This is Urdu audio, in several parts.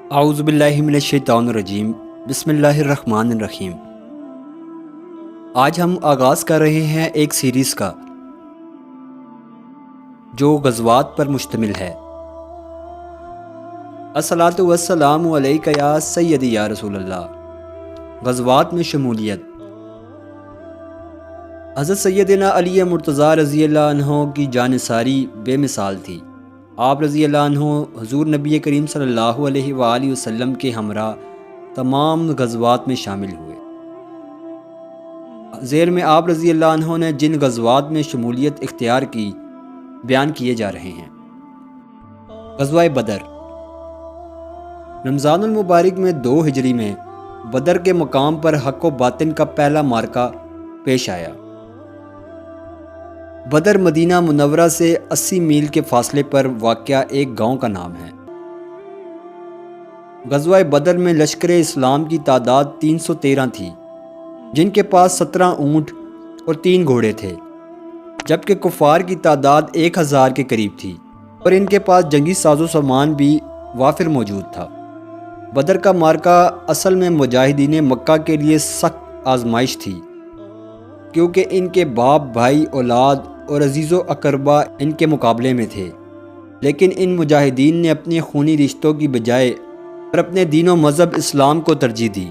اعوذ باللہ من الشیطان الرجیم، بسم اللہ الرحمن الرحیم۔ آج ہم آغاز کر رہے ہیں ایک سیریز کا جو غزوات پر مشتمل ہے۔ الصلاۃ والسلام علیک یا سیدی یا رسول اللہ۔ غزوات میں شمولیت۔ حضرت سیدنا علی مرتضیٰ رضی اللہ عنہ کی جانثاری بے مثال تھی۔ آپ رضی اللہ عنہ حضور نبی کریم صلی اللہ علیہ وآلہ وسلم کے ہمراہ تمام غزوات میں شامل ہوئے۔ ذیل میں آپ رضی اللہ عنہ نے جن غزوات میں شمولیت اختیار کی بیان کیے جا رہے ہیں۔ غزوہ بدر۔ رمضان المبارک میں 2 ہجری میں بدر کے مقام پر حق و باطن کا پہلا معرکہ پیش آیا۔ بدر مدینہ منورہ سے 80 میل کے فاصلے پر واقع ایک گاؤں کا نام ہے۔ غزوہ بدر میں لشکر اسلام کی تعداد 313 تھی، جن کے پاس 17 اونٹ اور 3 گھوڑے تھے، جبکہ کفار کی تعداد 1000 کے قریب تھی اور ان کے پاس جنگی ساز و سامان بھی وافر موجود تھا۔ بدر کا معرکہ اصل میں مجاہدین مکہ کے لیے سخت آزمائش تھی، کیونکہ ان کے باپ، بھائی، اولاد اور عزیز و اقربا ان کے مقابلے میں تھے، لیکن ان مجاہدین نے اپنے خونی رشتوں کی بجائے اور اپنے دین و مذہب اسلام کو ترجیح دی۔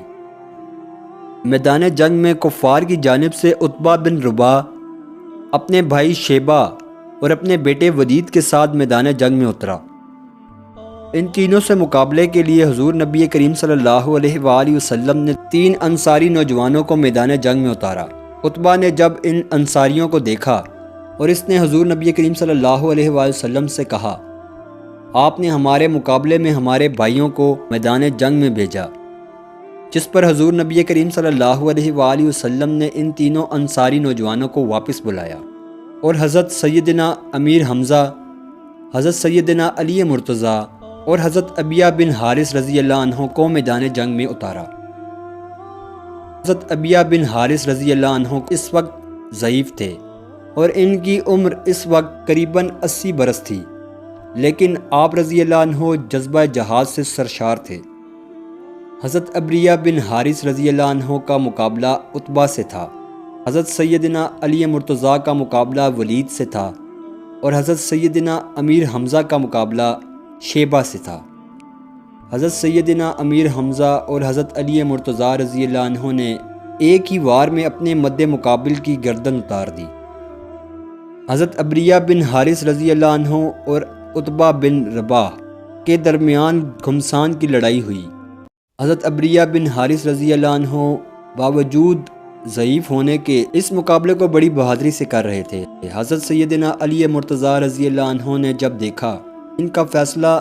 میدان جنگ میں کفار کی جانب سے عتبہ بن ربیعہ اپنے بھائی شیبہ اور اپنے بیٹے ولید کے ساتھ میدان جنگ میں اترا۔ ان تینوں سے مقابلے کے لیے حضور نبی کریم صلی اللہ علیہ وآلہ وسلم نے 3 انصاری نوجوانوں کو میدان جنگ میں اتارا۔ عتبہ نے جب ان انصاریوں کو دیکھا اور اس نے حضور نبی کریم صلی اللہ علیہ وآلہ وسلم سے کہا، آپ نے ہمارے مقابلے میں ہمارے بھائیوں کو میدان جنگ میں بھیجا، جس پر حضور نبی کریم صلی اللہ علیہ وآلہ وسلم نے ان تینوں انصاری نوجوانوں کو واپس بلایا اور حضرت سیدنا امیر حمزہ، حضرت سیدنا علی مرتضیٰ اور حضرت ابیہ بن حارث رضی اللہ عنہ کو میدان جنگ میں اتارا۔ حضرت ابیہ بن حارث رضی اللہ عنہ اس وقت ضعیف تھے اور ان کی عمر اس وقت قریباً 80 برس تھی، لیکن آپ رضی اللہ عنہ جذبہ جہاد سے سرشار تھے۔ حضرت ابیہ بن حارث رضی اللہ عنہ کا مقابلہ عتبہ سے تھا، حضرت سیدنا علی مرتضیٰ کا مقابلہ ولید سے تھا اور حضرت سیدنا امیر حمزہ کا مقابلہ شیبہ سے تھا۔ حضرت سیدنا امیر حمزہ اور حضرت علی مرتضیٰ رضی اللہ عنہ نے ایک ہی وار میں اپنے مد مقابل کی گردن اتار دی۔ حضرت ابیہ بن حارث رضی اللہ عنہ اور عتبہ بن ربیعہ کے درمیان گھمسان کی لڑائی ہوئی۔ حضرت ابیہ بن حارث رضی اللہ عنہ باوجود ضعیف ہونے کے اس مقابلے کو بڑی بہادری سے کر رہے تھے۔ حضرت سیدنا علی مرتضیٰ رضی اللہ عنہ نے جب دیکھا ان کا فیصلہ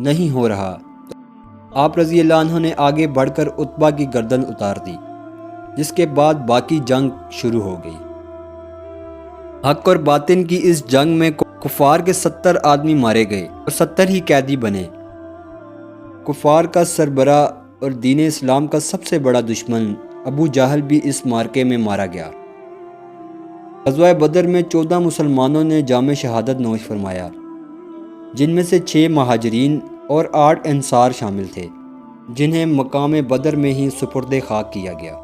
نہیں ہو رہا تو آپ رضی اللہ عنہ نے آگے بڑھ کر عتبہ کی گردن اتار دی، جس کے بعد باقی جنگ شروع ہو گئی۔ حق اور باطن کی اس جنگ میں کفار کے 70 آدمی مارے گئے اور 70 ہی قیدی بنے۔ کفار کا سربراہ اور دین اسلام کا سب سے بڑا دشمن ابو جہل بھی اس مارکے میں مارا گیا۔ غزوہ بدر میں 14 مسلمانوں نے جام شہادت نوش فرمایا، جن میں سے 6 مہاجرین اور 8 انصار شامل تھے، جنہیں مقام بدر میں ہی سپرد خاک کیا گیا۔